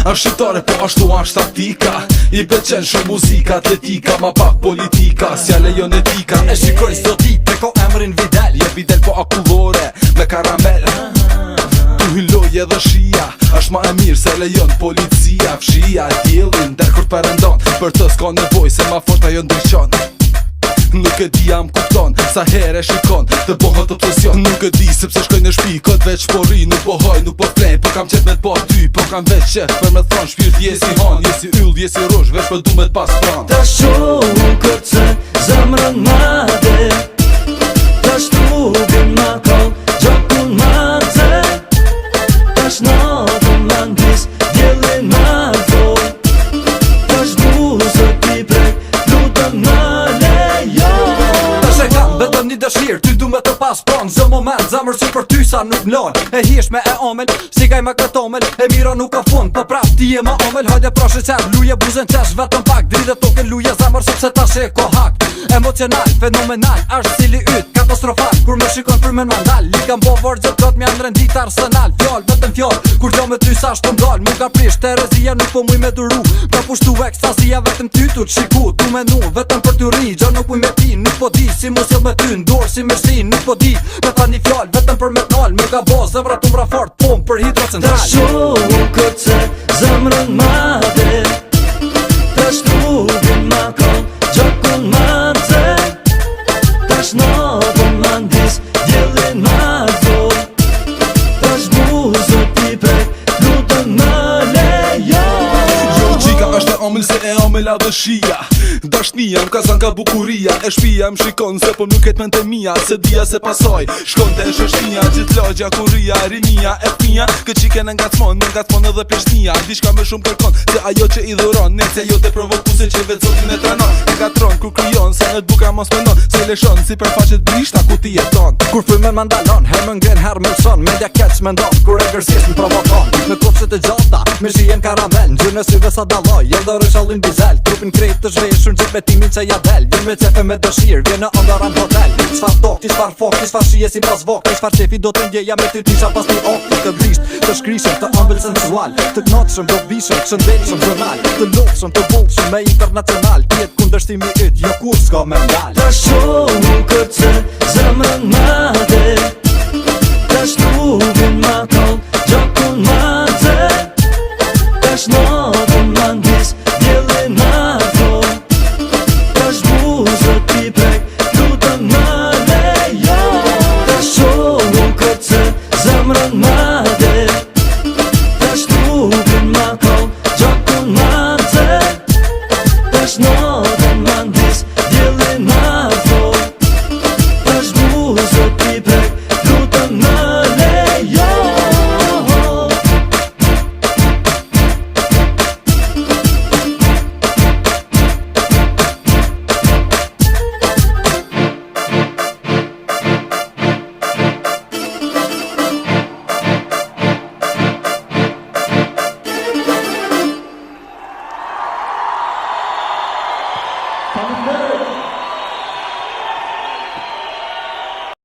Është shqiptare po ashtu është taktika. I pëlqen shumë muzika, atletika, ma pak politika. Sjale jon etika. E shikoj s'do ti, preko emrin Videl. Je Videl po akullore, me karamel. Tu hylloj edhe shia, është ma e mirë se lejon policia. Fshia, djelin, der kur përëndon. Për të s'ka nevoj, se ma fort ajo ndryqon. Nuk e di jam kupton, sa here shikon të bohët obsesion. Nuk e di sepse shkoj në shpi, kët veç po ri. Nuk po hoj, nuk po flej, po kam qep me t'po ty. Po kam veç qef për me thon, shpirt jesi han. Jesi yll, jesi rosh, veç për du me t'pas pran. Ta shohu këtë se zemrën made, ta shtrubin ma kall, gjokun ma te. Ta shnatën landis, djelin ma thol, ta shbuzët i prek, lutën ma lejo. Ta shë kam betëm një dëshirë, ty du me të pas pran. Zë moment, zemër që për ty sa nuk mlon. E hish me e omel, si kaj me këtë omel. E mira nuk ka fund, për prap ti e ma omel. Hajde prashe qef, luje buzën qesh, vetëm pak. Dride toke luje zemër, sepse ta shë ko hak. Emocional, fenomenal, është cili yt, katastrofal. Kur me shikon për men mandal, li kam bo vërgjë plot me andren dit arsenal. Fjall, vetëm fjall, kur gjo me ty sa shtë mdall. Mu ka prish, terezia nuk po muj me duru. Ka pushtu ekstazia, vetëm ty tu t'shiku. Tu menu, vetëm për t'u ri, gjo nuk muj me pi. Nuk po di, si mu s'jel me ty, ndorë si me shri. Nuk po di, me ta një fjall, vetëm për me t'nall. Me ka bo, zemra t'umbra fort, pom për hidrocentral. Ta shohu këtë se zemrën made, ta shtrubin ma kall, gjokun ma te. Ta shnatën landis, djelin ma thol, ta shbuzët i prek, lutën ma lejo. Jo qika është e omil se e omila dhe shia. Dashnia m'ka zan ka bukuria. E shpia m'shikon se po nuk ket men të mija. Se dia se pasoj, shkon të e shështia. Gjith logja, kuria, rinia, e fnia. Këtë qiken e ngacmon, me ngacmon edhe pjeshtnia. Dishka me shumë kërkon, se ajo që i dhuron. Nece jo të provokuse që vetë zotin e tranon. E gatron, kur kryon, sa në t'buka mos menon. Se leshon, si për faqet brishta ku ti jeton. Kur frymen mandalon, her më ngren, her më lëson. Media catch me ndon, kur e gërsis më provokon. Me kopshet e gjata, me shien karamel. Në gjyrë në syve sa daloj, jel dhe rëshallin bizel. Trupin krejt të zhveshur, në gjithë me timin që ja del. Vjen me cefe me dëshirë, vjen në andaran hotel. Qfar tok, qfar fok, qfar shije si pas vok. Qfar qefi do të ndjeja me ty tisha pas një ok. Të brisht, të shkrishëm, të ambel sensual. Të knotshëm, të bishëm, të shëndetshëm, zërnal. Të lofshëm, të bollshëm, me internacional. Tjetë kundërshtimi yt, jo kur s'ka me ndal. Ta shohu këtë se zemrën made, ta shtrubin ma kall, gjokun ma te. Ta shnatën landis, djelin ma thol, ta shbuzët i prek, lutën ma lejo. Ta shohu këtë se zemrën made, ta shtrubin ma kall, gjokun ma te. Ta shnatën landis, djelin ma thol, ta shbuzët i prek, lutën ma lejo. Coming back.